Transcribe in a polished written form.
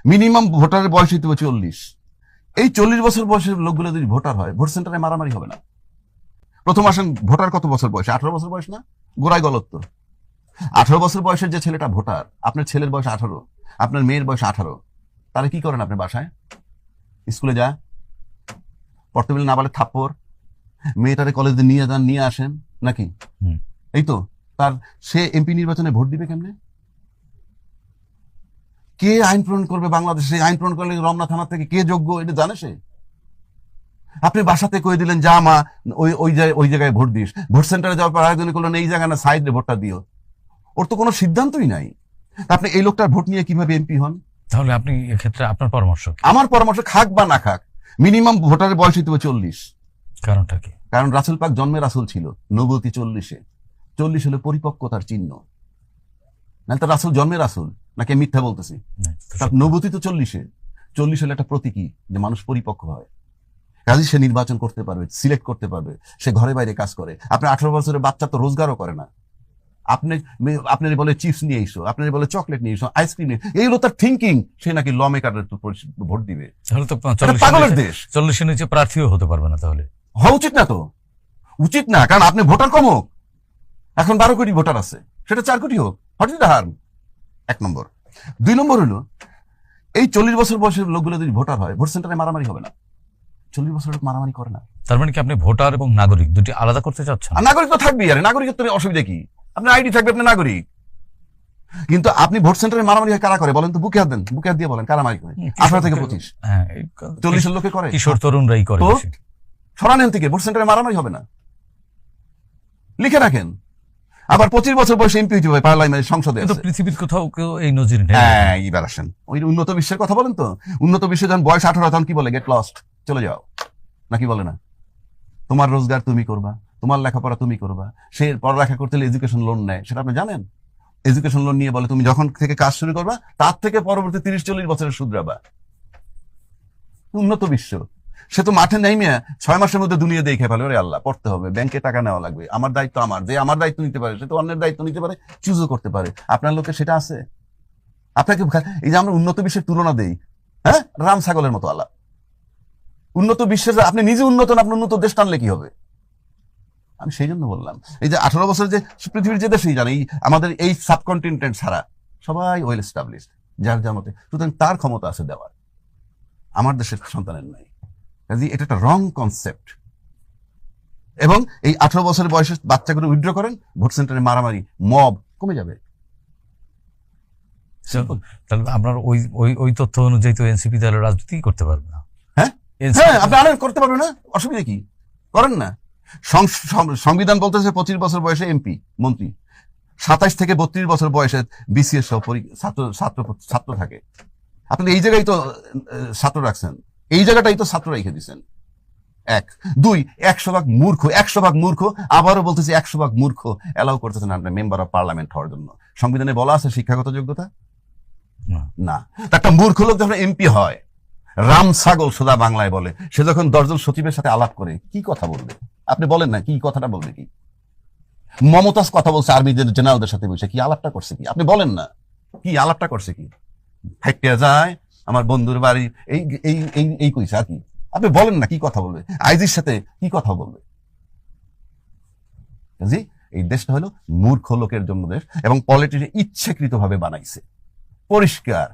Minimum ভোটারের বয়স হইতে হবে 40। এই 40 বছর বয়সের লোকগুলো যদি ভোটার হয়, ভোট সেন্টারে মারামারি হবে না। প্রথম আসেন, ভোটার কত বছর বয়স? 18 বছর বয়স না? গোড়ায় গলত্ব। 18 বছর বয়সের যে ছেলেটা ভোটার, আপনার ছেলের বয়স 18, আপনার মেয়ের বয়স 18, তাহলে কি করেন আপনি? বাসায় স্কুলে যা পড়তে বলে না বলে থাপ্পড়, মেয়েটারে কলেজে নিয়ে যান, নিয়ে আসেন নাকি? এই তো তার, সে এমপি নির্বাচনে ভোট দিবে কেমনে? কে আইন প্রণয়ন করবে বাংলাদেশে? আইন প্রণয়ন করলে রমনা থানা থেকে কে যোগ্য, এটা জানে সে? আপনি বাসাতে কয়ে দিলেন যা মা ওই জায়গায় ভোট দিস, ভোট সেন্টারে যাওয়ার পর আরেকজন করলেন এই জায়গায় না সাইডে ভোটটা দিও। ওর তো কোনো সিদ্ধান্তই নাই। আপনি এই লোকটার ভোট নিয়ে কিভাবে এমপি হন? তাহলে আপনি এক্ষেত্রে আপনার পরামর্শ? আমার পরামর্শ, খাক বা না খাক, মিনিমাম ভোটারের বয়স হইতে হবে 40। কারণটা কি? কারণ রাসূল পাক জন্মে রাসূল ছিল, নবুয়তি 40-এ। 40 হলে পরিপক্কতার চিহ্ন। নাহলে তো রাসূল জন্মে রাসূল নাকি মিথ্যা বলতেছি? তার নবুয়তি তো 40-এ। 40 হলে একটা প্রতীকী যে মানুষ পরিপক্ক হয়, কাজে সে নির্বাচন করতে পারবে, সিলেক্ট করতে পারবে, সে ঘরে বাইরে কাজ করে। আপনি 18 বছরের বাচ্চা তো রোজগারও করে না। আপনার বলে চিপস নিয়ে এসো, আপনার বলে চকলেট নিয়ে এসো, আইসক্রিম নিয়ে, এইগুলো তার থিঙ্কিং। সে নাকি ল মেকারের ভোট দিবে। তাহলে তো পাগলের দেশ। 40-এর নিচে প্রার্থীও হতে পারবে না। তাহলে হওয়া উচিত না তো, উচিত না। কারণ আপনি ভোটার কম হোক, এখন 12 কোটি ভোটার আছে, সেটা 4 কোটি হোক, হোয়াট ইজ দ্য হার্ম? 1 নম্বর। 2 নম্বর হলো, এই 40 বছর বয়সের লোকগুলো যদি ভোটার হয়, ভোট সেন্টারে মারামারি হবে না। 40 বছর লোক মারামারি করে না। তার মানে কি আপনি ভোটার এবং নাগরিক দুটি আলাদা করতে চাচ্ছেন? নাগরিক তো থাকবেই, আরে নাগরিকত্ব অসুবিধা কি? আপনার আইডি থাকবে, আপনি নাগরিক। কিন্তু আপনি ভোট সেন্টারে মারামারি কারা করে বলেন তো? বুকে হাত দেন, বুকে হাত দিয়ে বলেন কারা মারি করে? 18 থেকে 25। 40 লোকে করে, কিশোর তরুণরাই করে। সরানেন থেকে ভোট সেন্টারে মারামারি হবে না, লিখে রাখেন। আবার 25 বছর বয়সে এমপি হইতে হবে পার্লামেন্ট, সংসদে। পৃথিবীর কোথাও কেউ এই নজির নেই। হ্যাঁ, এইবার আসেন ওই উন্নত বিশ্বের কথা বলেন তো। উন্নত বিশ্বে যখন বয়স 18, তখন কি বলে? গেট লস্ট, চলে যাও, নাকি বলে না? তোমার রোজগার তুমি করবা, তোমার লেখাপড়া তুমি করবা। সে পড়ালেখা করতে হলে এডুকেশন লোন নেয়, সেটা আপনি জানেন? এডুকেশন লোন নিয়ে বলে তুমি যখন থেকে কাজ শুরু করবা তার থেকে পরবর্তী 30-40 বছরের শুধরাবা। উন্নত বিশ্ব। সে তো মাঠে নেই মেয়ে 6 মাসের মধ্যে দুনিয়া দেখে ফেলে, ওরে আল্লাহ, পড়তে হবে, ব্যাংকে টাকা নেওয়া লাগবে, আমার দায়িত্ব আমার, যে আমার দায়িত্ব নিতে পারে সে তো অন্যের দায়িত্ব নিতে পারে, চুজও করতে পারে। আপনার লোকে সেটা আছে? আপনাকে এই যে আমরা উন্নত বিশ্বের তুলনা দেই, হ্যাঁ, রাম ছাগলের মতো আল্লাহ। উন্নত বিশ্বের, আপনি নিজে উন্নত না, আপনি উন্নত দেশ টানলে কি হবে? আমি সেই জন্য বললাম, এই যে 18 বছর যে পৃথিবীর যে দেশেই জানে, আমাদের এই সাবকন্টিনেন্ট ছাড়া সবাই ওয়েল এস্টাবলিশড, যার যার মতে, সুতরাং তার ক্ষমতা আছে দেওয়ার, আমার দেশের সন্তানের নাই। কাজে এটা একটা রং কনসেপ্ট। এবং এই 18 বছরের বয়সে বাচ্চাগুলো উইথড্র করেন, ভোট সেন্টারে মারামারি, মব কমে যাবে। তাহলে আপনার ওই তথ্য অনুযায়ী তো এনসিপি তাহলে রাজনীতি করতে পারবে না। হ্যাঁ, আপনি আরেক করতে পারবেন না, অসুবিধা কি? করেন না। সংবিধান বলতেছে 25 বছর বয়সে এমপি মন্ত্রী, 27 থেকে 32 বছর বয়সে বিসিএস সহ ছাত্র থাকে। আপনি এই জায়গায় তো ছাত্র রাখছেন, এই জায়গাটাই তো ছাত্র রেখে দিচ্ছেন। 1, 2, 100% মূর্খ, 100% মূর্খ। আবারও বলতেছি 100% মূর্খ এলাও করতেছেন আপনি মেম্বার অফ পার্লামেন্ট হওয়ার জন্য। সংবিধানে বলা আছে শিক্ষাগত যোগ্যতা না। একটা মূর্খ লোক যখন এমপি হয়, রাম ছাগল সোজা বাংলায় বলে, সে যখন 10 জন সচিবের সাথে আলাপ করে কি কথা বলবে? আপনি বলেন না, কি কথাটা বলবে? কি মমতাজ কথা বলছে আর্মি জেনারেলদের সাথে বসে, কি আলাপটা করছে? কি আপনি বলেন না, কি আলাপটা করছে? কি হাইটে যায় আমার বন্ধুর বাড়ি, এই এই এই এই কইছে, আর কি? আপনি বলেন না, কি কথা বলবে? আইজির সাথে কি কথা বলবে? জি, এই দেশটা হলো মূর্খ লোকের জন্য দেশ, এবং পলিটিক্স ইচ্ছাকৃতভাবে বানাইছে, পরিষ্কার।